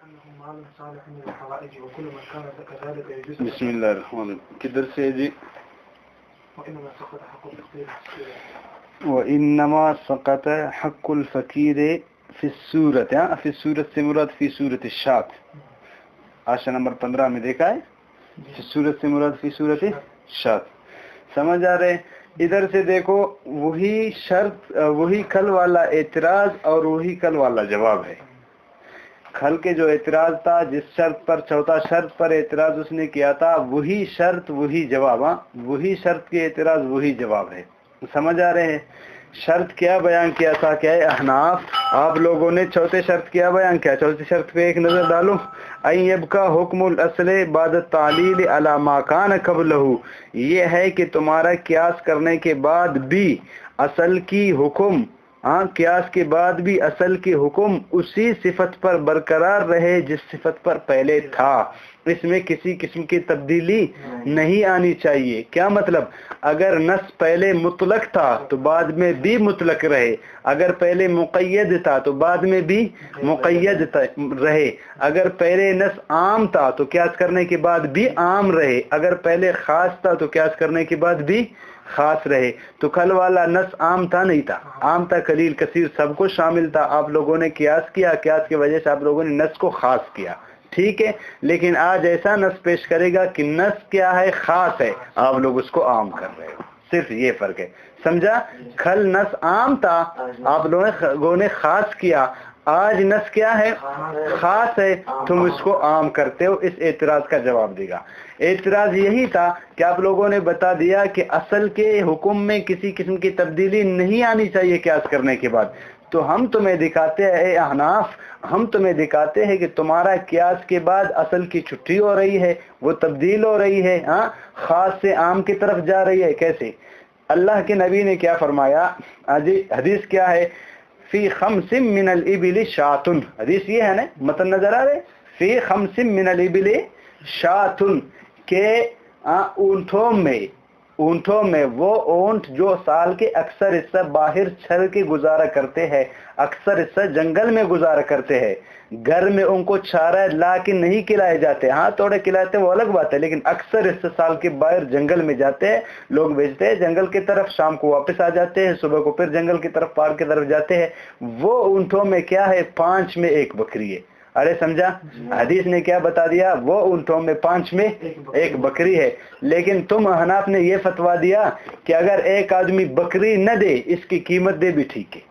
بسم اللہ الرحمن الرحیم. کدھر سے جی؟ وَإِنَّمَا سَقَطَ حَقُّ الْفَقِيرِ فِي السُّورَةِ. فی السورت سے مراد فی صورت الشات. آشا نمبر 15 میں دیکھا ہے. فی صورت سے مراد فی صورت شات. سمجھ آ رہے؟ ادھر سے دیکھو، وہی شرط، وہی کل والا اعتراض اور وہی کل والا جواب ہے. کل کے جو اعتراض تھا، جس شرط پر، چوتھا شرط پر اعتراض اس نے کیا تھا، وہی شرط وہی جواب. وہی شرط کے اعتراض وہی جواب ہے. سمجھ آ رہے ہیں؟ شرط کیا بیان کیا تھا؟ کیا ہے احناف؟ آپ لوگوں نے چوتھے شرط کیا بیان کیا؟ چوتھے شرط پہ ایک نظر ڈالو. ان یبقى حکم الاصل بعد التعلیل على ما كان قبله. یہ ہے کہ تمہارا قیاس کرنے کے بعد بھی اصل کی حکم، قیاس کے بعد بھی اصل کی حکم اسی صفت پر برقرار رہے جس صفت پر پہلے تھا. اس میں کسی قسم کی تبدیلی نہیں آنی چاہیے. کیا مطلب؟ اگر نص پہلے مطلق تھا تو بعد میں بھی مطلق رہے، اگر پہلے مقید تھا تو بعد میں بھی مقید رہے، اگر پہلے نص عام تھا تو قیاس کرنے کے بعد بھی عام رہے، اگر پہلے خاص تھا تو قیاس کرنے کے بعد بھی خاص رہے. تو کل والا نص عام تھا نہیں تھا؟ عام تھا، قلیل کثیر سب کو شامل تھا. آپ لوگوں نے قیاس کیا، قیاس کی وجہ سے آپ لوگوں نے نص کو خاص کیا. ٹھیک ہے، لیکن آج ایسا نص پیش کرے گا کہ نص کیا ہے؟ خاص ہے، آپ لوگ اس کو عام کر رہے ہو. صرف یہ فرق ہے. سمجھا؟ کل نص عام تھا، آپ لوگوں نے خاص کیا. آج نص کیا ہے؟ خاص ہے، تم اس کو عام کرتے ہو. اس اعتراض کا جواب دے گا. اعتراض یہی تھا کہ آپ لوگوں نے بتا دیا کہ اصل کے حکم میں کسی قسم کی تبدیلی نہیں آنی چاہیے قیاس کرنے کے بعد. تو ہم تمہیں دکھاتے ہیں، اے احناف، ہم تمہیں دکھاتے ہیں کہ تمہارا قیاس کے بعد اصل کی چھٹی ہو رہی ہے، وہ تبدیل ہو رہی ہے، خاص سے عام کی طرف جا رہی ہے. کیسے؟ اللہ کے نبی نے کیا فرمایا؟ حدیث کیا ہے؟ فی خمس من الابل شاۃ. حدیث یہ ہے نا، متن نظر آ رہے؟ فی خمس من الابل شاۃ، کہ اونٹوں میں وہ اونٹ جو سال کے اکثر حصہ باہر چر کے گزارا کرتے ہیں، اکثر حصہ جنگل میں گزارا کرتے ہیں. گھر میں ان کو چارہ لا کے نہیں کھلائے جاتے. تھوڑے کھلاتے وہ الگ بات ہے، لیکن اکثر حصہ سال کے باہر جنگل میں جاتے ہیں، لوگ بیچتے ہیں جنگل کی طرف، شام کو واپس آ جاتے ہیں، صبح کو پھر جنگل کی طرف، پارک کی طرف جاتے ہیں. وہ اونٹوں میں کیا ہے؟ 5 میں 1 بکری ہے. ارے سمجھا؟ حدیث نے کیا بتا دیا؟ وہ اونٹوں میں 5 میں 1 بکری ہے. لیکن تم حناف نے یہ فتوا دیا کہ اگر ایک آدمی بکری نہ دے، اس کی قیمت دے بھی ٹھیک ہے.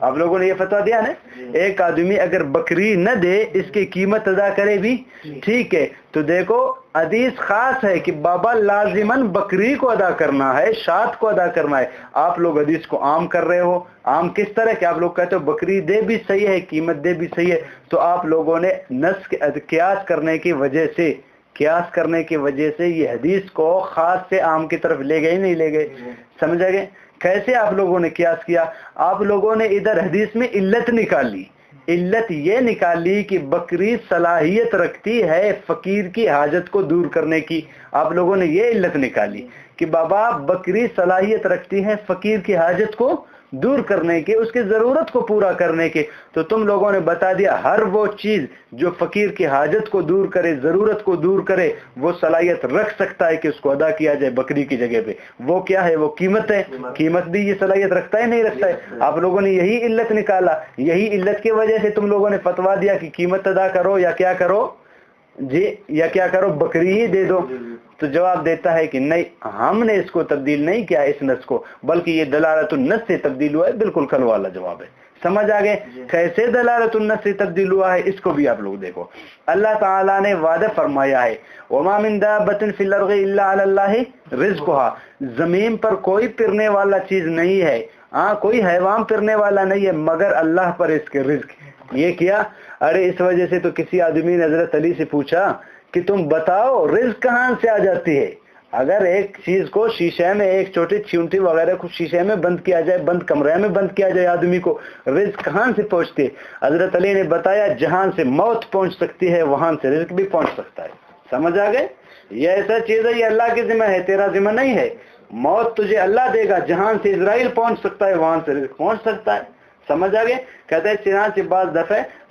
آپ لوگوں نے یہ فتوا دیا نا، ایک آدمی اگر بکری نہ دے، اس کی قیمت ادا کرے بھی ٹھیک ہے. تو دیکھو، حدیث خاص ہے کہ بابا لازماً بکری کو ادا کرنا ہے، شات کو ادا کرنا ہے. آپ لوگ حدیث کو عام کر رہے ہو. عام کس طرح کہ آپ لوگ کہتے ہو بکری دے بھی صحیح ہے، قیمت دے بھی صحیح ہے. تو آپ لوگوں نے نص قیاس کرنے کی وجہ سے یہ حدیث کو خاص سے عام کی طرف لے گئے نہیں لے گئے؟ سمجھ آگے؟ کیسے آپ لوگوں نے قیاس کیا؟ آپ لوگوں نے ادھر حدیث میں علت نکالی. علت یہ نکالی کہ بکری صلاحیت رکھتی ہے فقیر کی حاجت کو دور کرنے کی. آپ لوگوں نے یہ علت نکالی کہ بابا بکری صلاحیت رکھتی ہے فقیر کی حاجت کو دور کرنے کے، اس کی ضرورت کو پورا کرنے کے. تو تم لوگوں نے بتا دیا ہر وہ چیز جو فقیر کی حاجت کو دور کرے، ضرورت کو دور کرے، وہ صلاحیت رکھ سکتا ہے کہ اس کو ادا کیا جائے بکری کی جگہ پہ. وہ کیا ہے؟ وہ قیمت ہے. قیمت بھی یہ صلاحیت رکھتا ہے نہیں رکھتا ہے؟ آپ لوگوں نے یہی علت نکالا. یہی علت کی وجہ سے تم لوگوں نے فتوا دیا کہ قیمت ادا کرو یا کیا کرو جی، یا کیا کرو، بکری ہی دے دو. تو جواب دیتا ہے کہ نہیں، ہم نے اس کو تبدیل نہیں کیا اس نص کو، بلکہ یہ دلالت النص سے تبدیل ہوا ہے. بالکل کل والا جواب ہے. سمجھ آگے؟ کیسے دلالت النص سے تبدیل ہوا ہے اس کو بھی آپ لوگ دیکھو. اللہ تعالیٰ نے وعدہ فرمایا ہے وما من دابۃ فی الارض الا علی اللہ رزقها. زمین پر کوئی پھرنے والا چیز نہیں ہے، کوئی حیوان پھرنے والا نہیں ہے مگر اللہ پر اس کے رزق. یہ کیا؟ ارے اس وجہ سے تو کسی آدمی نے حضرت علی سے پوچھا کہ تم بتاؤ رزق کہاں سے آ جاتی ہے؟ اگر ایک چیز کو شیشے میں، ایک چھوٹی چونٹی وغیرہ کو شیشے میں بند کیا جائے، بند کمرے میں بند کیا جائے آدمی کو، رزق کہاں سے پہنچتی ہے؟ حضرت علی نے بتایا جہاں سے موت پہنچ سکتی ہے وہاں سے رزق بھی پہنچ سکتا ہے. سمجھ آ گئے؟ یہ ایسا چیز ہے، یہ اللہ کی ذمہ ہے، تیرا ذمہ نہیں ہے. موت تجھے اللہ دے گا، جہاں سے اسرائیل پہنچ سکتا ہے وہاں سے رزق پہنچ سکتا ہے. سمجھ آ گئے؟ کہتے ہیں چنانچہ بعض دفعہ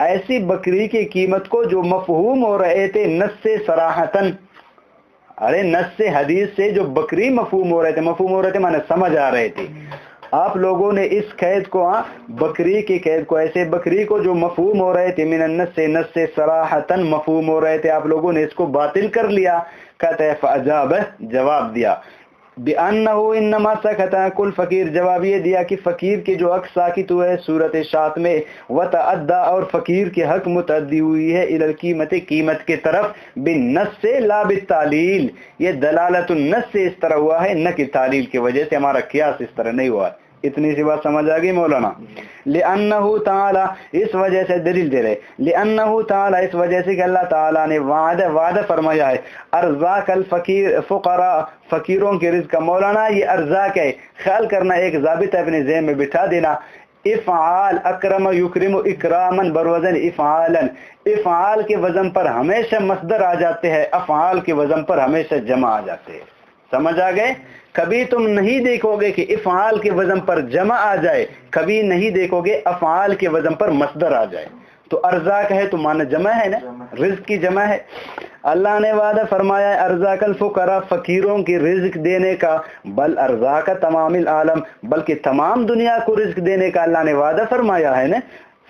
ایسی بکری کی قیمت کو جو مفہوم ہو رہے تھے نص سے صراحتن، ارے نص سے حدیث سے جو بکری مفہوم ہو رہے تھے مانے سمجھ آ رہے تھے، آپ لوگوں نے اس قید کو بکری کے قید کو ایسے بکری کو جو مفہوم ہو رہے تھے من النص سے نص سے صراحتن مفہوم ہو رہے تھے، آپ لوگوں نے اس کو باطل کر لیا. کہتا ہے فاجاب جواب دیا بِأَنَّهُ إِنَّمَا سَكَتَ کل فقیر، جواب یہ دیا کہ فقیر کے جو حق ساکت ہوئے صورت شات میں وتعدى اور فقیر کے حق متعدی ہوئی ہے الی القیمت قیمت کے طرف بالنص سے لا بالتعلیل، یہ دلالت النص سے اس طرح ہوا ہے نہ کہ تعلیل کی وجہ سے، ہمارا قیاس اس طرح نہیں ہوا. اتنی سی بات سمجھ آ گئی مولانا؟ لِأَنَّهُ تعالی، اس وجہ سے دلیل دے رہے، لِأَنَّهُ تعالی اس وجہ سے کہ اللہ تعالیٰ نے وعدہ فرمایا ہے ارزاق الفقیر فقراء، فقیروں کے رزق کا. مولانا یہ ارزاق ہے، خیال کرنا، ایک ضابط ہے اپنے ذہن میں بٹھا دینا. افعال اکرم یکرم اکراما بروزن افعالا، افعال کے وزن پر ہمیشہ مصدر آ جاتے ہیں، افعال کے وزن پر ہمیشہ جمع آ جاتے ہیں. سمجھ آ گئے؟ کبھی تم نہیں دیکھو گے کہ افعال کے وزن پر جمع آ جائے، کبھی نہیں دیکھو گے افعال کے وزن پر مصدر آ جائے. تو ارزاق ہے تو معنی جمع ہے نا، رزق کی جمع ہے. اللہ نے وعدہ فرمایا ہے ارزاق الفقراء، فقیروں کی رزق دینے کا، بل ارزاق تمام العالم، بلکہ تمام دنیا کو رزق دینے کا اللہ نے وعدہ فرمایا ہے نا.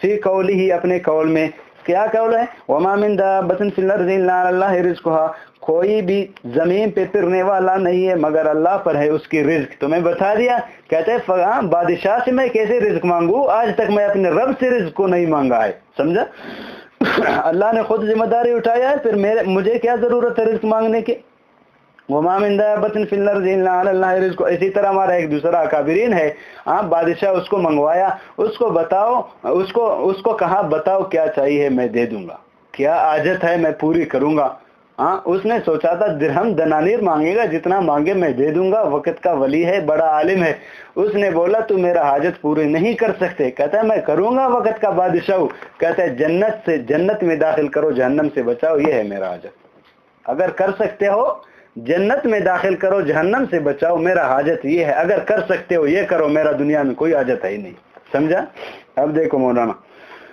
فی قولہ، اپنے قول میں. کیا قول ہے؟ وما من دابۃ فی الارض الا علی اللہ رزقها، کوئی بھی زمین پہ پھرنے والا نہیں ہے مگر اللہ پر ہے اس کی رزق. تو میں بتا دیا. کہتے ہیں بادشاہ سے میں کیسے رزق مانگوں، آج تک میں اپنے رب سے رزق کو نہیں مانگا ہے. سمجھا؟ اللہ نے خود ذمہ داری اٹھایا ہے، پھر مجھے کیا ضرورت ہے رزق مانگنے کی. وما من دابۃ فی الارض الا علی اللہ رزقها. اسی طرح ہمارا ایک دوسرا اکابرین ہے، بادشاہ اس کو منگوایا، اس کو بتاؤ، اس کو کہا بتاؤ کیا چاہیے میں دے دوں گا، کیا حاجت ہے میں پوری کروں گا. اس نے سوچا تھا درہم دنانیر مانگے گا، جتنا مانگے میں دے دوں گا، وقت کا ولی ہے، بڑا عالم ہے. اس نے بولا تو میرا حاجت پورے نہیں کر سکتے. کہتا ہے میں کروں گا، وقت کا بادشاہ ہوں. کہتا ہے جنت میں داخل کرو، جہنم سے بچاؤ، یہ ہے میرا حاجت. اگر کر سکتے ہو جنت میں داخل کرو، جہنم سے بچاؤ، میرا حاجت یہ ہے. اگر کر سکتے ہو یہ کرو، میرا دنیا میں کوئی حاجت ہے ہی نہیں. سمجھا؟ اب دیکھو مولانا،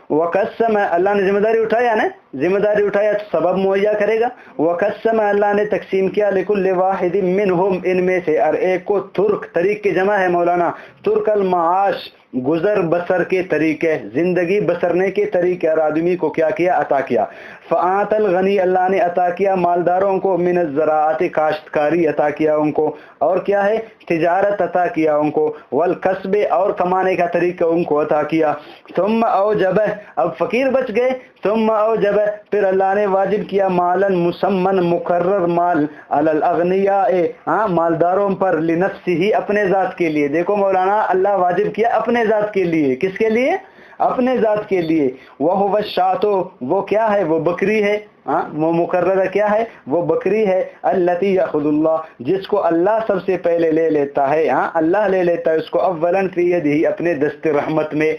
وقسم، اللہ نے ذمہ داری اٹھایا نا، ذمہ داری اٹھایا تو سبب مہیا کرے گا. وقسم، اللہ نے تقسیم کیا لکل واحد منہم، ان میں سے ہر ایک کو، ترک، طریق کی جمع ہے مولانا، ترک المعاش، گزر بسر کے طریقے، زندگی بسرنے کے طریقے، اور آدمی کو کیا کیا؟ عطا کیا. فآت الغنی، اللہ نے عطا کیا مالداروں کو، من الزراعت، کاشتکاری عطا کیا ان کو، اور کیا ہے؟ تجارت عطا کیا ان کو، والکسب، اور کمانے کا طریقہ ان کو عطا کیا. ثم اوجب، اب فقیر بچ گئے. ثم اوجب، پھر اللہ نے واجب کیا مالن مسمن، مقرر مال، علی الاغنیاء، مالداروں پر، لنفسہ، اپنے ذات کے لیے. دیکھو مولانا، اللہ واجب کیا اپنے ذات کے لیے. کس کے لیے؟ اپنے ذات کے لیے. وَهُوَ الشَّاةُ، وہ کیا ہے؟ وہ بکری ہے. وہ مقررہ کیا ہے؟ وہ بکری ہے. التی یاخذ اللہ، جس کو اللہ سب سے پہلے لے لیتا ہے، اللہ لے لیتا ہے اس کو، اولاً فی یدہ، اپنے دست رحمت میں.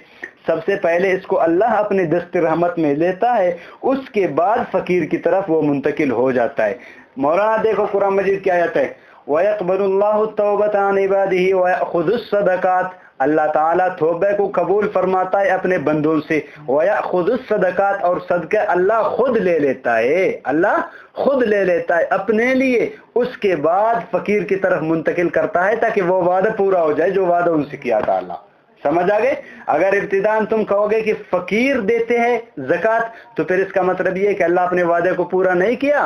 سب سے پہلے اس کو اللہ اپنے دست رحمت میں لیتا ہے، اس کے بعد فقیر کی طرف وہ منتقل ہو جاتا ہے. مولانا دیکھو قرآن مجید کیا آتا ہے، وَيَقْبَلُ اللَّهُ التَّوْبَةَ عَنْ عِبَادِهِ وَيَأْخُذُ الصَّدَقَاتِ، اللہ تعالیٰ توبہ کو قبول فرماتا ہے اپنے بندوں سے. وَيَأْخُذُ الصَّدَقَاتِ، اور صدقہ اللہ خود لے لیتا ہے، اللہ خود لے لیتا ہے اپنے لیے، اس کے بعد فقیر کی طرف منتقل کرتا ہے تاکہ وہ وعدہ پورا ہو جائے جو وعدہ ان سے کیا تھا. اللہ سمجھ آ گئے؟ اگر ابتداً تم کہو گے کہ فقیر دیتے ہیں زکوٰۃ، تو پھر اس کا مطلب یہ ہے کہ اللہ اپنے وعدے کو پورا نہیں کیا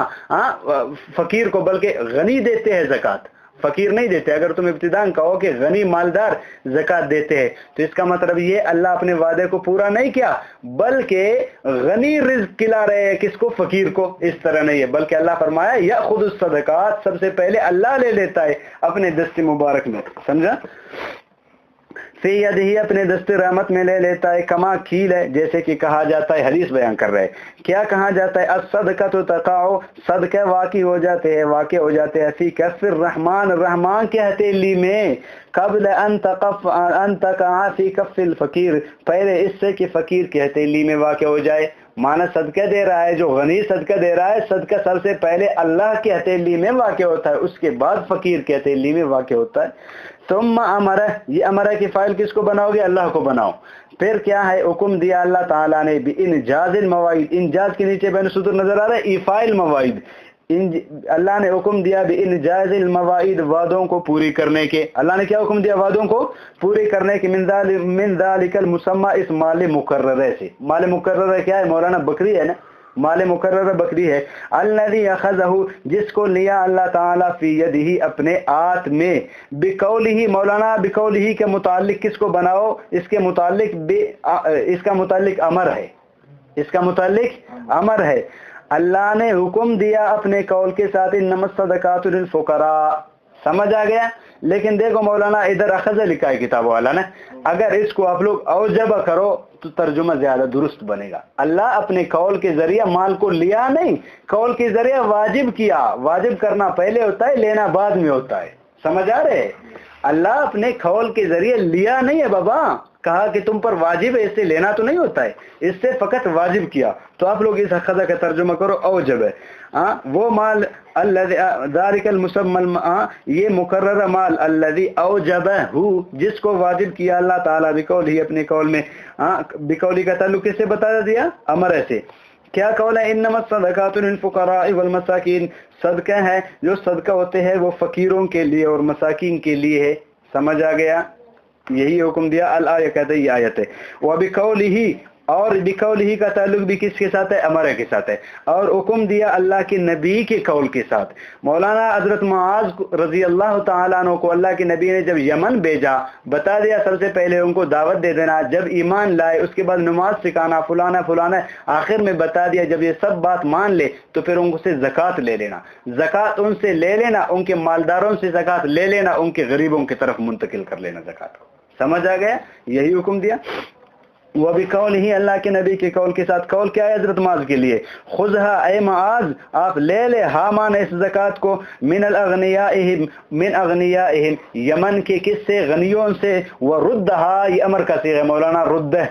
فقیر کو، بلکہ غنی دیتے ہیں زکوٰۃ، فقیر نہیں دیتے. اگر تم ابتداً کہو کہ غنی مالدار زکوٰۃ دیتے ہیں، تو اس کا مطلب یہ اللہ اپنے وعدے کو پورا نہیں کیا، بلکہ غنی رزق کھلا رہے ہیں کس کو؟ فقیر کو. اس طرح نہیں ہے، بلکہ اللہ فرمایا یأخذ الصدقات، سب سے پہلے اللہ لے لیتا ہے اپنے دست مبارک میں. سمجھا؟ فی یدہ، اپنے دست رحمت میں لے لیتا ہے. کما کھیل ہے، جیسے کہ کہا جاتا ہے، حدیث بیان کر رہے ہیں، کیا کہا جاتا ہے؟ الصدقۃ تقع، صدقہ واقع ہو جاتے ہیں فی کف الرحمن، رحمان کے ہتھیلی میں، قبل ان تقع فی کف الفقیر، پہلے اس سے کہ فقیر کے ہتھیلی میں واقع ہو جائے. مانا صدقہ دے رہا ہے جو غنی صدقہ دے رہا ہے، صدقہ سب سے پہلے اللہ کے ہتھیلی میں واقع ہوتا ہے، اس کے بعد فقیر کے ہتھیلی میں واقع ہوتا ہے. ثم امرہ، یہ امرہ کی فائل کس کو بناؤ گے؟ اللہ کو بناؤ. پھر کیا ہے حکم دیا اللہ تعالیٰ نے بِإِنْجَازِ الْمَوَائِدِ، انجاز کے نیچے بین سطور نظر آ رہا ہے ایفائل مواعید، اللہ نے حکم دیا بِإِنْجَازِ الْمَوَائِدِ، وعدوں کو پوری کرنے کے، اللہ نے کیا حکم دیا؟ وعدوں کو پوری کرنے کے، من ذالک المسمى، اس مال مقررہ سے۔ مال مقررہ کیا ہے مولانا؟ بکری ہے نا، مال مقررہ بکری ہے۔ الذی اخذہ، جس کو لیا اللہ تعالیٰ فی یدہ، اپنے ہاتھ میں، بقولہ، مولانا بقولہ کے متعلق کس کو بناؤ؟ اس کے متعلق اس کا متعلق امر ہے، اس کا متعلق امر ہے۔ اللہ نے حکم دیا اپنے قول کے ساتھ انما الصدقات للفقراء، سمجھ آ گیا؟ لیکن دیکھو مولانا ادھر اخذ لکھا ہے کتاب والا نے، اگر اس کو آپ لوگ اوجب کرو تو ترجمہ زیادہ درست بنے گا۔ اللہ اپنے قول کے ذریعہ مال کو لیا نہیں، قول کے ذریعہ واجب کیا۔ واجب کرنا پہلے ہوتا ہے، لینا بعد میں ہوتا ہے، سمجھ آ رہے؟ اللہ اپنے قول کے ذریعے لیا نہیں ہے بابا، کہا کہ تم پر واجب ہے، اس سے لینا تو نہیں ہوتا ہے، اس سے فقط واجب کیا۔ تو آپ لوگ اس اخذ کا ترجمہ کرو اوجب ہے، وہ مال الذی ذالک المسمى، یہ مقررہ مال الذی اوجبہ، جس کو واجب کیا اللہ تعالیٰ بقولہ، اپنے قول میں۔ بقولی کا تعلق کس سے بتا دیا؟ امر سے۔ کیا قول ہے؟ انما الصدقات للفقراء والمساکین، صدقہ ہے جو صدقہ ہوتے ہیں وہ فقیروں کے لیے اور مساکین کے لیے ہے، سمجھ آ گیا؟ یہی حکم دیا الآیہ، کہتے ہیں یہ آیت ہے۔ وبقولہ، اور بقولہ کا تعلق بھی کس کے ساتھ ہے؟ امر کے ساتھ ہے، اور حکم دیا اللہ کے نبی کے قول کے ساتھ۔ مولانا حضرت معاذ رضی اللہ تعالیٰ عنہ کو اللہ کے نبی نے جب یمن بھیجا، بتا دیا سب سے پہلے ان کو دعوت دے دینا، جب ایمان لائے اس کے بعد نماز سکھانا، فلانا فلانا، آخر میں بتا دیا جب یہ سب بات مان لے تو پھر ان سے زکوٰۃ لے لینا، زکوٰۃ ان سے لے لینا، ان کے مالداروں سے زکوٰۃ لے لینا، ان کے غریبوں کی طرف منتقل کر لینا زکوٰۃ کو، سمجھ آ گیا؟ یہی حکم دیا۔ وہ بھی قول ہی، اللہ کے نبی کے قول کے ساتھ۔ قول کیا ہے حضرت معاذ کے لیے؟ خذھا، اے معاذ آپ لے لے، ہامان اس زکوٰۃ کو، من الاغنیائہم، من اغنیائہم، یمن کے کس سے؟ غنیوں سے۔ وردھا، یہ امر کا صیغہ ہے مولانا، ردہ،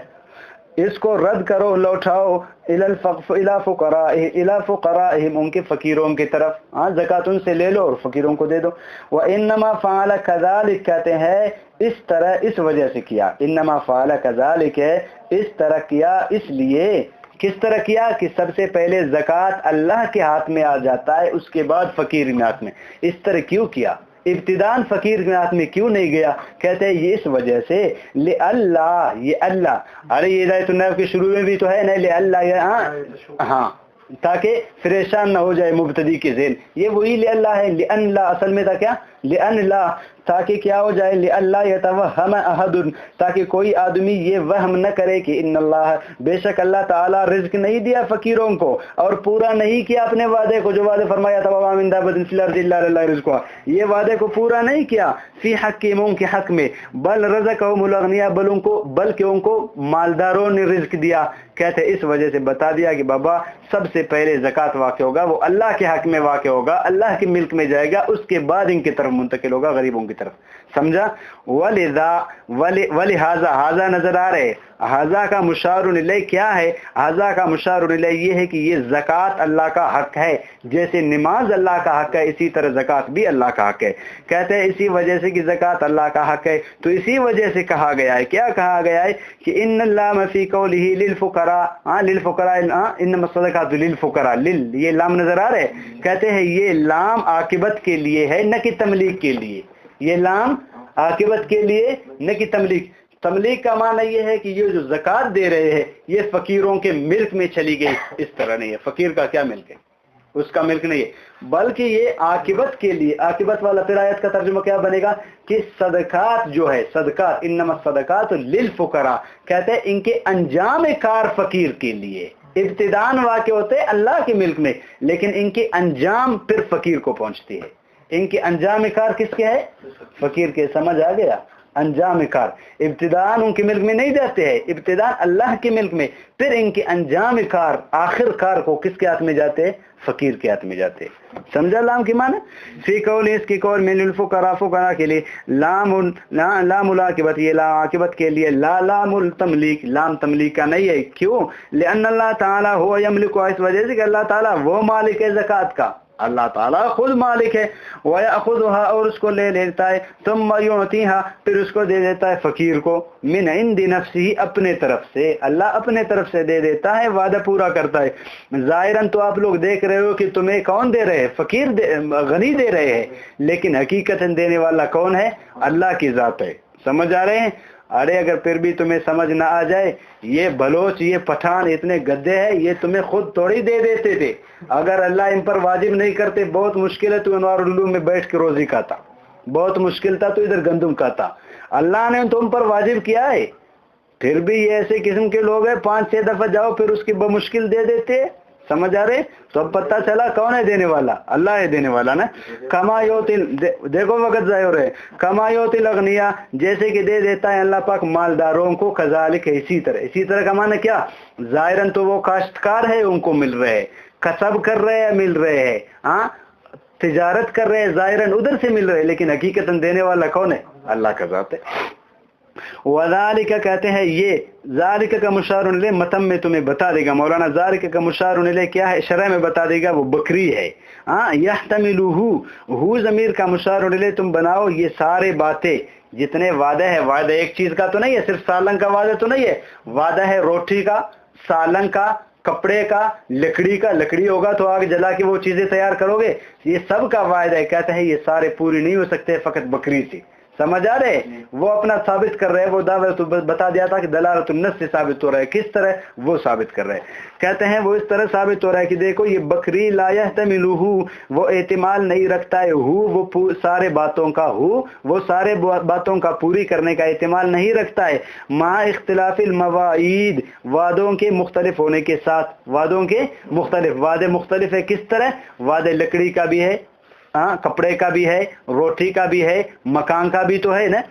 اس کو رد کرو، لوٹاؤ، الی فقرائہم، ان کے فقیروں کی طرف، زکوٰۃ ان سے لے لو اور فقیروں کو دے دو۔ وانما فعل کذالک، کہتے ہیں اس طرح، اس وجہ سے کیا، انما فعل کذالک ہے، اس طرح کیا، اس لیے، کس طرح کیا کہ سب سے پہلے زکوٰۃ اللہ کے ہاتھ میں آ جاتا ہے، اس کے بعد فقیر کے ہاتھ میں۔ اس طرح کیوں کیا؟ ابتداءً فقیر کے ہاتھ میں کیوں نہیں گیا؟ کہتے ہیں یہ اس وجہ سے، لِأَلَّا، یہ اللہ، ارے یہ ہدایت النحو کے شروع میں بھی تو ہے نا، لِأَلَّا، ہاں، تاکہ پریشان نہ ہو جائے مبتدی کے ذہن، یہ وہی لِأَلَّا ہے، لِأَنْ لا اصل میں تھا کیا؟ لِأَنْ لا، تاکہ کیا ہو جائے؟ لِأَلَّا يَتَوَهَّمَ أَحَدٌ، تاکہ کوئی آدمی یہ وہم نہ کرے کہ ان اللہ، بے شک اللہ تعالیٰ رزق نہیں دیا فقیروں کو اور پورا نہیں کیا اپنے وعدے کو، جو وعدے فرمایا تھا وَمَا مِن دَابَّةٍ فِي الْأَرْضِ إِلَّا عَلَى اللَّهِ رِزْقُهَا، یہ وعدے کو پورا نہیں کیا، فی حقہم، کے حق میں، بل رزقہم الاغنیاء، بلکہ ان کو مالداروں نے رزق دیا۔ کہتے اس وجہ سے بتا دیا کہ بابا سب سے پہلے زکوٰۃ واقع ہوگا وہ اللہ کے حق میں واقع ہوگا، اللہ کے ملک میں جائے گا، اس کے بعد ان کی طرف منتقل ہوگا، غریبوں کی طرف، سمجھا؟ ولہذا، ہاذا نظر آ رہے، ہاذا کا مشار الیہ کیا ہے؟ ہاذا کا مشار الیہ یہ ہے کہ یہ زکوٰۃ اللہ کا حق ہے، جیسے نماز اللہ کا حق ہے اسی طرح زکوٰۃ بھی اللہ کا حق ہے۔ کہتے ہیں اسی وجہ سے کہ زکوٰۃ اللہ کا حق ہے، تو اسی وجہ سے کہا گیا ہے، کیا کہا گیا ہے کہ ان اللہ فی قولہ للفقراء، للفقراء، انما الصدقات للفقراء، یہ لام نظر آ رہے، کہتے ہیں یہ لام عاقبت کے لیے ہے، نہ کہ تملیغ کے لیے، یہ لام عاقبت کے لیے نہ کہ تملیغ۔ تملیغ کا معنی یہ ہے کہ یہ جو زکوٰۃ دے رہے ہیں یہ فقیروں کے ملک میں چلی گئی، اس طرح نہیں ہے، فقیر کا کیا ملک ہے؟ اس کا ملک نہیں ہے، بلکہ یہ عاقبت کے لیے، عاقبت والا پھر آیت کا ترجمہ کیا بنے گا کہ صدقات جو ہے، صدقات، انما الصدقات للفقراء، کہتے ہیں ان کے انجام کار فقیر کے لیے، ابتداءً واقع ہوتے ہیں اللہ کے ملک میں، لیکن ان کے انجام پھر فقیر کو پہنچتی ہے۔ ان کے انجام کار کس کے ہے؟ فقیر کے، سمجھ آ گیا؟ انجام کار ابتداءً ان کے ملک میں نہیں جاتے ہیں، ابتداءً اللہ کے ملک میں، پھر ان کے انجام کار، آخر کار کو کس کے ہاتھ میں جاتے ہیں؟ فقیر کے ہاتھ میں جاتے ہیں۔ سمجھا لام کی معنی؟ فی قول، اس کی قول میں، للفقراء، فقراء کے لیے، لام العاقبت، یہ لام عاقبت کے لیے، لا لام التملیک، لام تملیک کا نہیں ہے، کیوں؟ لأن اللہ تعالیٰ ہوا یملک، اس وجہ سے کہ اللہ تعالیٰ وہ مالک ہے زکوٰۃ کا، اللہ تعالیٰ خود مالک ہے. وَيَأْخُذُهَا اور اس کو لے لیتا ہے. ثُمَّ يُعْطِيهَا پھر اس کو دے دیتا ہے فقیر کو. مِنْ عِنْدِ نَفْسِهِ اپنے طرف سے. اللہ اپنے طرف سے دے دیتا ہے, وعدہ پورا کرتا ہے. ظاہراً تو آپ لوگ دیکھ رہے ہو کہ تمہیں کون دے رہے ہیں, فقیر غنی دے رہے ہیں, لیکن حقیقتاً دینے والا کون ہے؟ اللہ کی ذات ہے. سمجھ آ رہے ہیں؟ ارے اگر پھر بھی تمہیں سمجھ نہ آ جائے, یہ بلوچ یہ پٹھان اتنے گدے ہیں, یہ تمہیں خود تھوڑی دے دیتے تھے. اگر اللہ ان پر واجب نہیں کرتے, بہت مشکل ہے تو انوار العلوم میں بیٹھ کے روزی کھاتا, بہت مشکل تھا تو ادھر گندم کھاتا. اللہ نے تم پر واجب کیا ہے, پھر بھی یہ ایسے قسم کے لوگ ہیں 5-6 دفعہ جاؤ پھر اس کی بمشکل دے دیتے. سمجھ آ رہے؟ تو اب پتہ چلا کون ہے دینے والا؟ اللہ ہے دینے والا نا. کما یوتل, دیکھو وقت ضائع ہو رہے, کما یوتل اغنیا جیسے کہ دے دیتا ہے اللہ پاک مالداروں کو, کذالک اسی طرح. اسی طرح کا معنی کیا؟ ظاہراً تو وہ کاشتکار ہے, ان کو مل رہے, کسب کر رہے ہیں مل رہے ہیں, ہاں تجارت کر رہے ہیں ظاہراً ادھر سے مل رہے, لیکن حقیقتاً دینے والا کون ہے؟ اللہ کا ذات ہے. وذالک کہتے ہیں یہ, ذالک کا مشار الیہ متن میں تمہیں بتا دے گا مولانا. ذالک کا مشار الیہ کیا ہے شرح میں بتا دے گا, وہ بکری ہے. ہاں یحتملہ ضمیر کا مشار الیہ تم بناؤ یہ سارے باتیں جتنے وعدہ ہے. وعدہ ایک چیز کا تو نہیں ہے, صرف سالن کا وعدہ تو نہیں ہے, وعدہ ہے روٹی کا, سالن کا, کپڑے کا, لکڑی کا. لکڑی ہوگا تو آگ جلا کے وہ چیزیں تیار کرو گے, یہ سب کا وعدہ ہے. کہتے ہیں یہ سارے پوری نہیں ہو سکتے فقط بکری سے. سمجھ آ رہے؟ وہ اپنا ثابت کر رہے ہیں, وہ دعویٰ تو بتا دیا تھا کہ دلالت النص سے ثابت ہو رہا ہے. کس طرح وہ ثابت کر رہے ہیں؟ کہتے ہیں وہ اس طرح ثابت ہو رہا ہے کہ دیکھو یہ بکری لا یحتملہ, وہ احتمال نہیں رکھتا ہے, وہ سارے باتوں کا, وہ سارے باتوں کا پوری کرنے کا احتمال نہیں رکھتا ہے. مع اختلاف المواعید, وعدوں کے مختلف ہونے کے ساتھ. وعدوں کے مختلف, وعدے مختلف ہے. کس طرح؟ وعدے لکڑی کا بھی ہے, کپڑے کا بھی ہے, روٹی کا بھی ہے, مکان کا بھی تو ہے نا.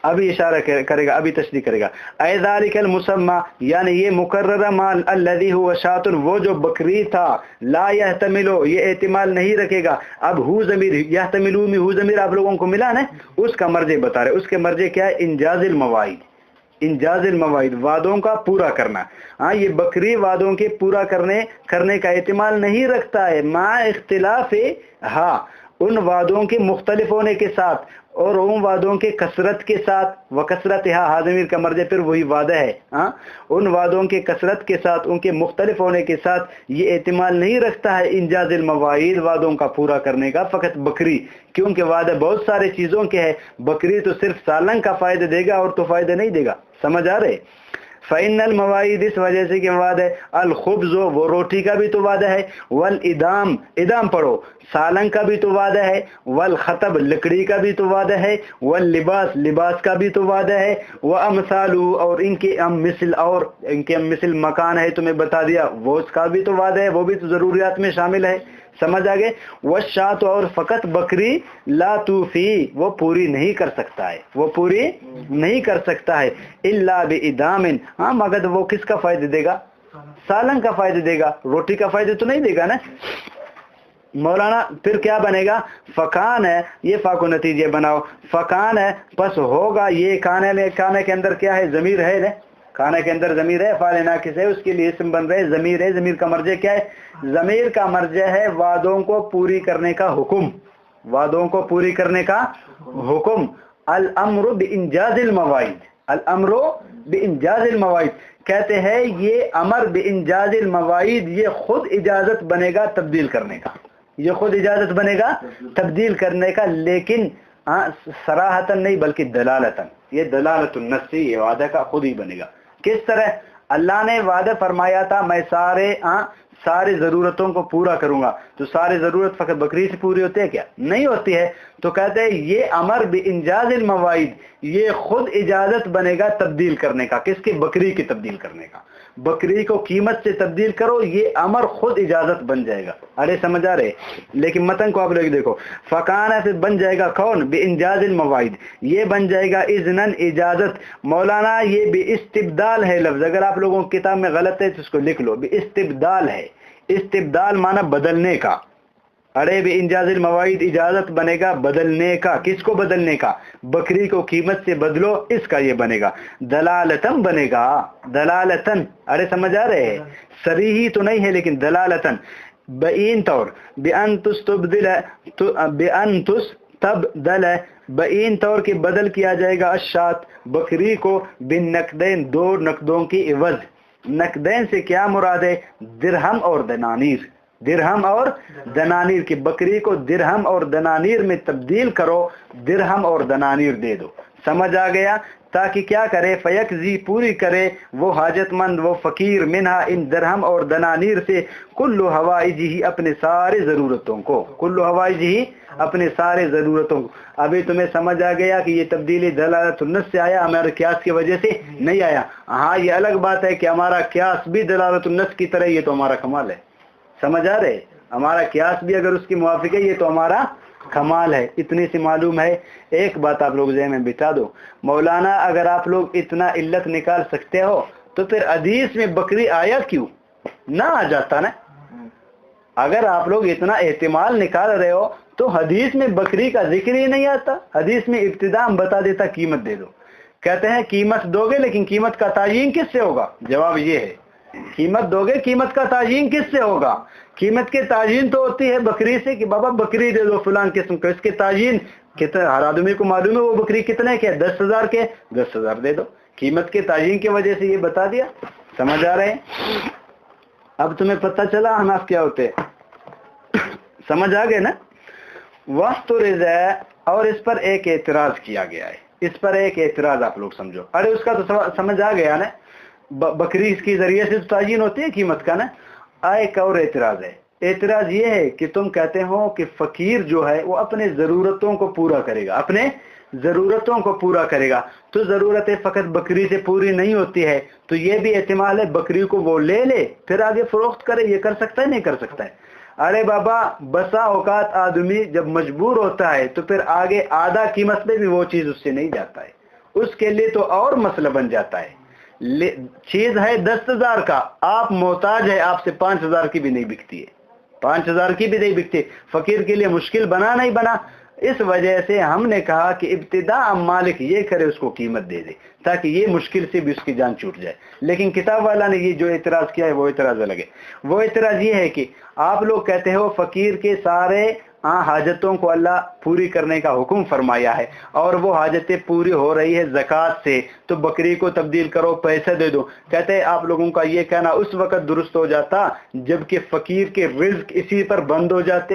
ابھی اشارہ کرے گا, ابھی تشریح کرے گا. اے ذالک المسمى یعنی یہ مقررہ مال الذی هو شاۃ, وہ جو بکری تھا, لا یحتمل یہ احتمال نہیں رکھے گا. اب ہو ضمیر یحتملو میں ہو ضمیر آپ لوگوں کو ملا نا, اس کا مرجع بتا رہے. اس کے مرجع کیا ہے؟ انجاز المواعید. انجاز المواعید وعدوں کا پورا کرنا. ہاں یہ بکری وعدوں کے پورا کرنے کا احتمال نہیں رکھتا ہے. مع اختلاف ہاں ان وعدوں کے مختلف ہونے کے ساتھ, اور ان وعدوں کے کثرت کے ساتھ. وکثرت ضمیر کا مرجع پھر وہی وعدہ ہے. ہاں ان وعدوں کے کثرت کے ساتھ, ان کے مختلف ہونے کے ساتھ یہ احتمال نہیں رکھتا ہے انجاز المواعید وعدوں کا پورا کرنے کا فقط بکری, کیونکہ وعدہ بہت سارے چیزوں کے ہے. بکری تو صرف سالن کا فائدہ دے گا اور تو فائدہ نہیں دے گا. سمجھ آ رہے؟ فَإِنَّ الْمَوَائِدِ اس وجہ سے کہ وعدہ ہے, الخبز وہ روٹی کا بھی تو وعدہ ہے, والادام ادام پڑھو سالن کا بھی تو وعدہ ہے, والخطب لکڑی کا بھی تو وعدہ ہے, واللباس لباس کا بھی تو وعدہ ہے, وامثالہ اور ان کے مثل مکان ہے تمہیں بتا دیا, وہ اس کا بھی تو وعدہ ہے, وہ بھی تو ضروریات میں شامل ہے. سمجھ آگے؟ والشاۃ اور فقط بکری, لا توفی وہ پوری نہیں کر سکتا ہے, وہ پوری نہیں کر سکتا ہے, الا بادام ہاں مگر وہ کس کا فائدہ دے گا؟ سالن کا فائدہ دے گا, روٹی کا فائدہ تو نہیں دے گا نا. مولانا پھر کیا بنے گا؟ فکان ہے, یہ فا کو نتیجے بناؤ, فکان ہے پس ہوگا. یہ کانے کے اندر کیا ہے؟ ضمیر ہے نا, کھانے کے اندر ضمیر ہے, فاعل ناقص ہے, اس کے لیے اسم بن رہے ضمیر ہے. ضمیر کا مرجع کیا ہے؟ ضمیر کا مرجع ہے وعدوں کو پوری کرنے کا حکم, وعدوں کو پوری کرنے کا حکم. الامر بانجاز المواعید, الامر بانجاز المواعید کہتے ہیں یہ امر بانجاز المواعید یہ خود اجازت بنے گا تبدیل کرنے کا, یہ خود اجازت بنے گا تبدیل کرنے کا, لیکن صراحتاً نہیں بلکہ دلالتاً. یہ دلالت النص یہ وعدہ کا خود ہی بنے گا. کس طرح؟ اللہ نے وعدہ فرمایا تھا میں سارے ضرورتوں کو پورا کروں گا, تو سارے ضرورت فقط بکری سے پوری ہوتی ہے کیا؟ نہیں ہوتی ہے. تو کہتے ہیں یہ امر بانجاز المواعید یہ خود اجازت بنے گا تبدیل کرنے کا. کس کی؟ بکری کی تبدیل کرنے کا. بکری کو قیمت سے تبدیل کرو, یہ امر خود اجازت بن جائے گا. ارے سمجھ آ رہے؟ لیکن متن کو آپ لوگ دیکھو, فکان سے بن جائے گا کون؟ بانجاز المواعید, یہ بن جائے گا اذنن اجازت. مولانا یہ باستبدال ہے لفظ, اگر آپ لوگوں کی کتاب میں غلط ہے تو اس کو لکھ لو, باستبدال ہے. استبدال معنی بدلنے کا. ارے بانجاز المواعید اجازت بنے گا بدلنے کا. کس کو بدلنے کا؟ بکری کو قیمت سے بدلو, اس کا یہ بنے گا. دلالتن بنے گا, دلالتن. ارے سمجھ آ رہے ہیں؟ صریحی تو نہیں ہے لیکن دلالتن. بئین طور بأن تستبدل بئین طور کے بدل کیا جائے گا الشات بکری کو بالنقدین 2 نقدوں کی عوض. نقدین سے کیا مراد ہے؟ درہم اور دنانیر. درہم اور دنانیر کی بکری کو درہم اور دنانیر میں تبدیل کرو, درہم اور دنانیر دے دو. سمجھ آ گیا؟ تاکہ کیا کرے؟ فیکزی پوری کرے وہ حاجت مند وہ فقیر منہا ان درہم اور دنانیر سے کل حوائجہ اپنے سارے ضرورتوں کو, کل حوائجہ اپنے سارے ضرورتوں کو. ابھی تمہیں سمجھ آ گیا کہ یہ تبدیلی دلالت النص سے آیا, ہمارے قیاس کی وجہ سے نہیں آیا. ہاں یہ الگ بات ہے کہ ہمارا قیاس بھی دلالت النص کی طرح, یہ تو ہمارا کمال ہے. سمجھ آ رہے؟ ہمارا قیاس بھی اگر اس کی موافق ہے یہ تو ہمارا کمال ہے. اتنی سی معلوم ہے. ایک بات آپ لوگ ذہن میں بتا دو, مولانا اگر آپ لوگ اتنا علت نکال سکتے ہو تو پھر حدیث میں بکری آیا کیوں نہ آ جاتا نا؟ اگر آپ لوگ اتنا احتمال نکال رہے ہو تو حدیث میں بکری کا ذکر ہی نہیں آتا. حدیث میں ابتدا ہم بتا دیتا قیمت دے دو. کہتے ہیں قیمت دو گے لیکن قیمت کا تعیین کس سے ہوگا؟ جواب یہ ہے قیمت دو گے, قیمت کا تعیین کس سے ہوگا؟ قیمت کے تعیین تو ہوتی ہے بکری سے کہ بابا بکری دے دو فلان قسم کا. اس کے تعیین کتنا ہر آدمی کو معلوم ہے وہ بکری کتنے کے, 10,000 کے, 10,000 دے دو. قیمت کے تعیین کی وجہ سے یہ بتا دیا. سمجھ آ رہے ہیں؟ اب تمہیں پتہ چلا حناف کیا ہوتے ہیں. سمجھ آ گئے نا؟ وقت رضا. اور اس پر ایک اعتراض کیا گیا ہے, اس پر ایک اعتراض آپ لوگ سمجھو. ارے اس کا تو سمجھ آ گیا نا, بکری اس کے ذریعے سے تعیین ہوتی ہے قیمت کا نا. ایک اور اعتراض ہے. اعتراض یہ ہے کہ تم کہتے ہو کہ فقیر جو ہے وہ اپنے ضرورتوں کو پورا کرے گا, اپنے ضرورتوں کو پورا کرے گا. تو ضرورتیں فقط بکری سے پوری نہیں ہوتی ہے, تو یہ بھی احتمال ہے بکری کو وہ لے لے پھر آگے فروخت کرے. یہ کر سکتا ہے نہیں کر سکتا ہے؟ ارے بابا بسا اوقات آدمی جب مجبور ہوتا ہے تو پھر آگے آدھا قیمت میں بھی وہ چیز اس سے نہیں جاتا ہے, اس کے لیے تو اور مسئلہ بن جاتا ہے. چیز ہے 10,000 کا, آپ محتاج ہے, آپ سے 5,000 کی بھی نہیں بکتی ہے, 5,000 کی بھی نہیں بکتی. فقیر کے لیے مشکل بنا نہیں بنا. اس وجہ سے ہم نے کہا کہ ابتدا مالک یہ کرے اس کو قیمت دے دے تاکہ یہ مشکل سے بھی اس کی جان چھوٹ جائے. لیکن کتاب والا نے یہ جو اعتراض کیا ہے وہ اعتراض الگ ہے. وہ اعتراض یہ ہے کہ آپ لوگ کہتے ہو فقیر کے سارے حاجتوں کو اللہ پوری کرنے کا حکم فرمایا ہے اور وہ حاجتیں پوری ہو رہی ہے زکوٰۃ سے, تو بکری کو تبدیل کرو, پیسے دے دو. کہتے ہیں آپ لوگوں کا یہ کہنا اس وقت درست ہو جاتا جبکہ فقیر کے رزق اسی پر بند ہو جاتے,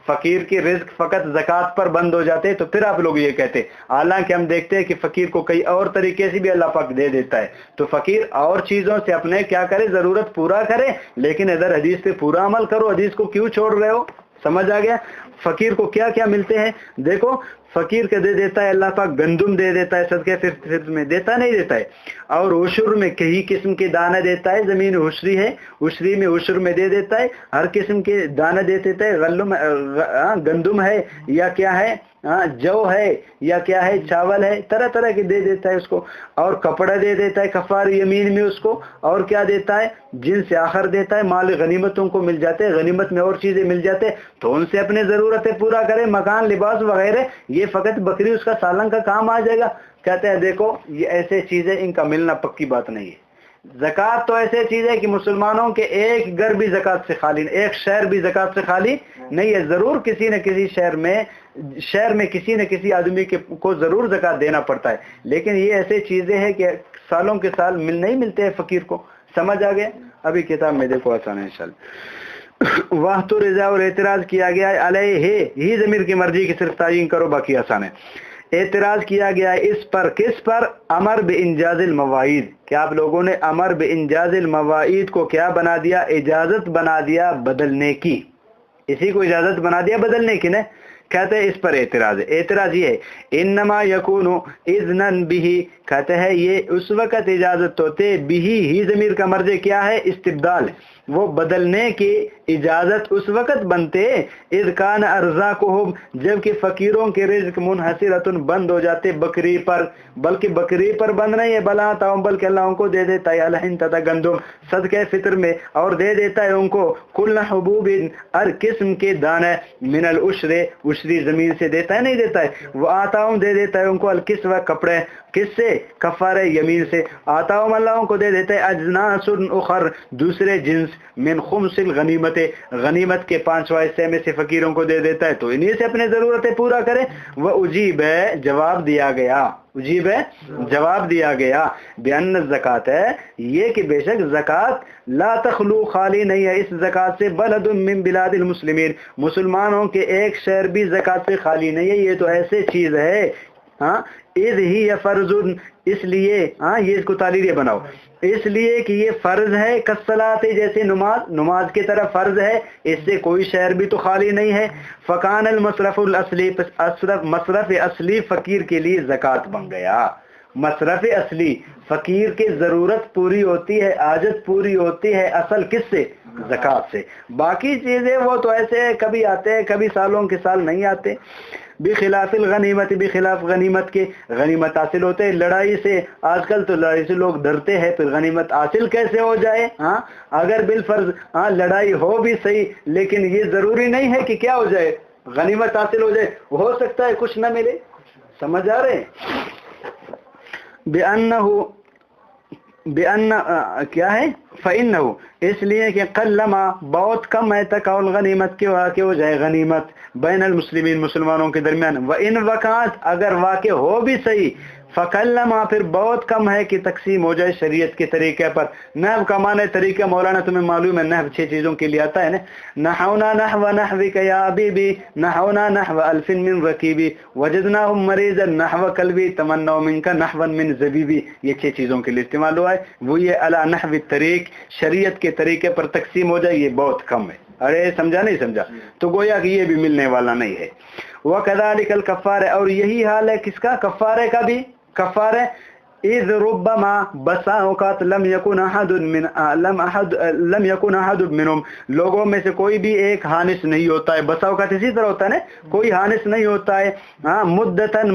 فقیر کے رزق فقط زکوٰۃ پر بند ہو جاتے, تو پھر آپ لوگ یہ کہتے. حالانکہ ہم دیکھتے ہیں کہ فقیر کو کئی اور طریقے سے بھی اللہ پاک دے دیتا ہے, تو فقیر اور چیزوں سے اپنے کیا کرے, ضرورت پورا کرے, لیکن ادھر حدیث پہ پورا عمل کرو. حدیث کو کیوں چھوڑ رہے ہو؟ سمجھ آ گیا؟ فقیر کو کیا کیا ملتے ہیں دیکھو. فقیر کے دے دیتا ہے اللہ پاک گندم دے دیتا ہے, صدقے فطر میں دیتا نہیں دیتا ہے, اور عشر میں کئی قسم کے دانے دیتا ہے. زمین عشری ہے, عشری میں عشر میں دے دیتا ہے, ہر قسم کے دانے دے دیتا ہے. گندم ہے یا کیا ہے, جو ہے یا کیا ہے, چاول ہے, طرح طرح کے دے دیتا ہے اس کو. اور کپڑا دے دیتا ہے کفار یمین میں اس کو. اور کیا دیتا ہے؟ جن سے آخر دیتا ہے, مال غنیمتوں کو مل جاتے ہیں, غنیمت میں اور چیزیں مل جاتے ہیں, تو ان سے اپنے ضرورتیں پورا کرے, مکان لباس وغیرہ. یہ فقط بکری اس کا سالن کا کام آ جائے گا. کہتے ہیں دیکھو یہ ایسے چیزیں ان کا ملنا پکی بات نہیں ہے. زکوٰۃ تو ایسے چیز ہے کہ مسلمانوں کے ایک گھر بھی زکوٰۃ سے خالی نہیں, ایک شہر بھی زکوٰۃ سے خالی نہیں ہے. ضرور کسی نہ کسی شہر میں کسی نہ کسی آدمی کو ضرور زکوٰۃ دینا پڑتا ہے, لیکن یہ ایسے چیزیں ہیں کہ سالوں کے سال نہیں ملتے ہیں فقیر کو. سمجھ آ گئے؟ ابھی کتاب میں دیکھو آسان ہے انشاءاللہ. وقت رضا اور اعتراض کیا گیا ہے علیہ ہی ضمیر کی مرضی کی صرف تعین کرو, باقی آسان ہے. اعتراض کیا گیا ہے اس پر, کس پر؟ امر بانجاز المواعید. کہ آپ لوگوں نے امر بانجاز المواعید کو کیا بنا دیا؟ اجازت بنا دیا بدلنے کی. اسی کو اجازت بنا دیا بدلنے کی نا. کہتے ہیں اس پر اعتراض ہے. اعتراض یہ ہے انما یکون اذنا به, کہتے ہیں یہ اس وقت اجازت ہوتے, بھی ہی ضمیر کا مرجع کیا ہے؟ استبدال. وہ بدلنے کی اجازت اس وقت بنتے اذ کان ارزاقہم, جبکہ فقیروں کے رزق منحصرۃ بند ہو جاتے بکری پر. بلکہ بکری پر بند نہیں ہے, بلا تاؤں بلکہ اللہ ان کو دے دیتا ہے الہن تتا گندم صدقہ فطر میں, اور دے دیتا ہے ان کو کل حبوب ہر قسم کے دانے من العشر, عشری زمین سے دیتا ہے نہیں دیتا ہے. وہ آتاؤں دے دیتا ہے ان کو الکسوہ کپڑے, کس سے؟ کفارہ یمین سے. آتاہم اللہ کو دے دیتے اجناس اخر دوسرے جنس من خمس الغنیمت غنیمت کے 5واں حصے میں سے فقیروں کو دے دیتا ہے تو انہی سے اپنے ضرورتیں پورا کرے. وہ اجیب جواب دیا گیا اجیب جواب دیا گیا بیان الزکات ہے یہ کہ بے شک زکات لا تخلو خالی نہیں ہے اس زکات سے بلد من بلاد المسلمین مسلمانوں کے ایک شہر بھی زکات سے خالی نہیں ہے. یہ تو ایسے چیز ہے ہاں اذ ہی فرض اس لیے ہاں یہ اس کو تعلیلیہ بناؤ اس لیے کہ یہ فرض ہے کالصلاۃ جیسے نماز کی طرف فرض ہے اس سے کوئی شہر بھی تو خالی نہیں ہے. فکان المصرف الاصلی مصرف اصلی فقیر کے لیے زکوٰۃ بن گیا. مصرف اصلی فقیر کی ضرورت پوری ہوتی ہے حاجت پوری ہوتی ہے اصل کس سے؟ زکوٰۃ سے. باقی چیزیں وہ تو ایسے کبھی آتے ہیں کبھی سالوں کے سال نہیں آتے. بخلاف الغنیمت بخلاف غنیمت کے غنیمت حاصل ہوتے ہیں لڑائی سے. آج کل تو لڑائی سے لوگ ڈرتے ہیں پھر غنیمت حاصل کیسے ہو جائے. ہاں اگر بالفرض ہاں لڑائی ہو بھی صحیح لیکن یہ ضروری نہیں ہے کہ کیا ہو جائے غنیمت حاصل ہو جائے. ہو سکتا ہے کچھ نہ ملے. سمجھ آ رہے ہیں؟ بأن کیا ہے فإنه اس لیے کہ قلما بہت کم ہے تکاول غنیمت کے واقع ہو جائے غنیمت بین المسلمین مسلمانوں کے درمیان. وإن وقعت اگر واقع ہو بھی صحیح فقلما پھر بہت کم ہے کہ تقسیم ہو جائے شریعت کے طریقے پر. نحو کا معنی طریقہ مولانا تمہیں معلوم ہے نحو 6 چیزوں کے لیے آتا ہے نا. نحونا نحو نحوک یا حبیبی نحونا نحو الف من رکیبی وجدناهم مریضا نحو قلبی تمنوا منک نحوا من زبیبی. یہ 6 چیزوں کے لیے استعمال ہوا ہے. وہ یہ علی نحو الطریق شریعت کے طریقے پر تقسیم ہو جائے یہ بہت کم ہے. ارے سمجھا نہیں سمجھا تو گویا کہ یہ بھی ملنے والا نہیں ہے. وکذالک الکفارہ اور یہی حال ہے کس کا؟ کفارے کا بھی. کفارہ اذ ربما بسا اوقات لم یکن احد منهم لوگوں میں سے کوئی بھی ایک حانس نہیں ہوتا ہے. بسا اوقات اسی طرح ہوتا ہے نا کوئی حانس نہیں ہوتا ہے. ہاں مدتن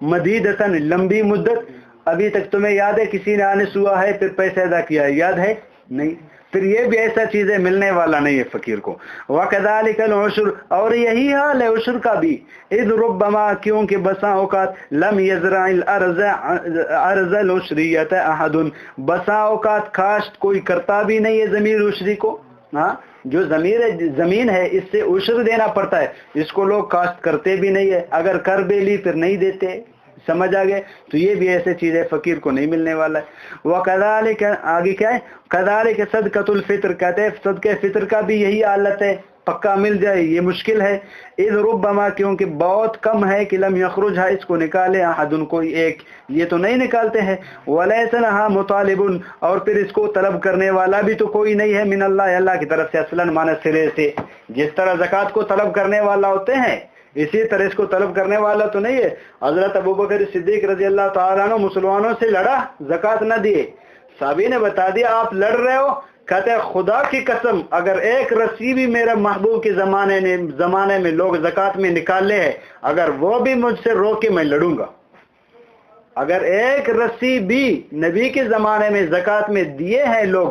مدیدتن لمبی مدت. ابھی تک تمہیں یاد ہے کسی نے حانس ہوا ہے پھر پیسے ادا کیا ہے یاد ہے نہیں. پھر یہ بھی ایسا چیزیں ملنے والا نہیں ہے فقیر کو. وَكَذَلِكَ الْعُشْرُ اور یہی حال ہے عشر کا بھی. اذ ربما کیونکہ بسا اوقات لم یزرع الارض العشریۃ احد بسا اوقات کاشت کوئی کرتا بھی نہیں ہے ضمیر عشری کو. ہاں جو زمین ہے اس سے عشر دینا پڑتا ہے اس کو لوگ کاشت کرتے بھی نہیں ہے اگر کر بھی لی پھر نہیں دیتے. سمجھ آ گئے؟ تو یہ بھی ایسے چیز ہے فقیر کو نہیں ملنے والا ہے. وَكَذَلِكَ آگے کیا ہے؟ كَذَلِكَ صدقۃ الفطر کہتے ہیں صدقہ فطر کا بھی یہی حالت ہے پکا مل جائے یہ مشکل ہے. اذ ربما کیونکہ بہت کم ہے کہ لم یخرجھا اس کو نکالے احد کوئی ایک یہ تو نہیں نکالتے ہیں. ولیس لہا مطالب اور پھر اس کو طلب کرنے والا بھی تو کوئی نہیں ہے من اللہ اللہ کی طرف سے اصلاً معنی سرے سے. جس طرح زکوٰۃ کو طلب کرنے والا ہوتے ہیں اسی طرح اس کو طلب کرنے والا تو نہیں ہے. حضرت ابوبکر صدیق رضی اللہ تعالیٰ عنہ مسلمانوں سے لڑا زکوٰۃ نہ دیے. صحابی نے بتا دیا آپ لڑ رہے ہو کہتے خدا کی قسم اگر ایک رسی بھی میرے محبوب کے زمانے میں لوگ زکوٰۃ میں نکالے ہیں اگر وہ بھی مجھ سے روکے میں لڑوں گا. اگر ایک رسی بھی نبی کے زمانے میں زکوٰۃ میں دیے ہیں لوگ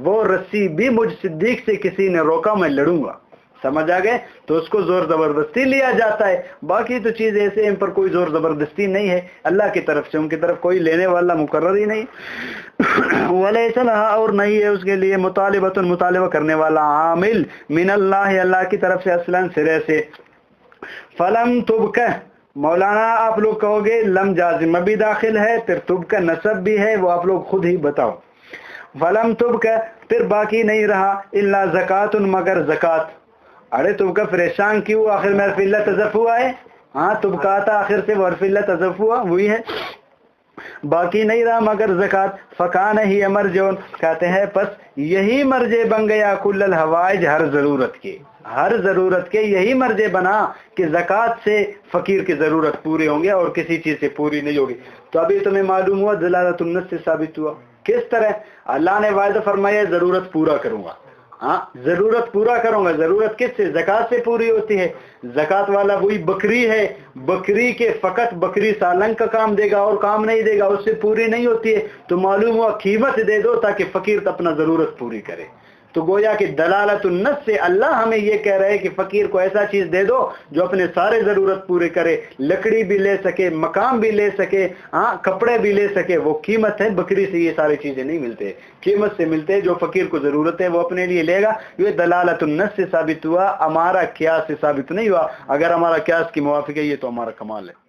وہ رسی بھی مجھ صدیق سے کسی نے روکا میں لڑوں گا. سمجھ آ گئے؟ تو اس کو زور زبردستی لیا جاتا ہے. باقی تو چیز ایسے ان پر کوئی زور زبردستی نہیں ہے اللہ کی طرف سے ان کی طرف کوئی لینے والا مقرر ہی نہیں. ولیس لہا اور نہیں ہے اس کے لیے مطالبہ کرنے والا عامل من اللہ اللہ کی طرف سے اصلاً سرے سے. فلم تبکہ مولانا آپ لوگ کہو گے لم جازمہ بھی داخل ہے پھر تبکہ نصب بھی ہے وہ آپ لوگ خود ہی بتاؤ. فلم تبکہ پھر باقی نہیں رہا الا زکات مگر زکات. ارے تم کا پریشان کیوں آخر میں حرف اللہ تضف ہوا ہے. ہاں تم کا آتا آخر سے وہ حرف اللہ تضف ہوا وہی ہے. باقی نہیں رہا مگر زکات. فکان ہی مرجون کہتے ہیں پس یہی مرجع بن گیا کل الحوائج ہر ضرورت کے یہی مرجع بنا کہ زکات سے فقیر کی ضرورت پوری ہوں گے اور کسی چیز سے پوری نہیں ہوگی. تو ابھی تمہیں معلوم ہوا دلالت النص سے ثابت ہوا. کس طرح؟ اللہ نے وعدہ فرمایا ضرورت پورا کروں گا. ہاں ضرورت پورا کروں گا. ضرورت کس سے؟ زکات سے پوری ہوتی ہے. زکات والا وہی بکری ہے بکری کے فقط بکری سالنگ کا کام دے گا اور کام نہیں دے گا اس سے پوری نہیں ہوتی ہے. تو معلوم ہوا قیمت دے دو تاکہ فقیر اپنا ضرورت پوری کرے. تو گویا کہ دلالت النص سے اللہ ہمیں یہ کہہ رہے ہیں کہ فقیر کو ایسا چیز دے دو جو اپنے سارے ضرورت پورے کرے، لکڑی بھی لے سکے، مقام بھی لے سکے، کپڑے بھی لے سکے. وہ قیمت ہے، بکری سے یہ ساری چیزیں نہیں ملتے، قیمت سے ملتے. جو فقیر کو ضرورت ہے وہ اپنے لیے لے گا. یہ دلالت النص سے ثابت ہوا، ہمارا قیاس سے ثابت نہیں ہوا. اگر ہمارا قیاس کی موافق ہے یہ تو ہمارا کمال ہے.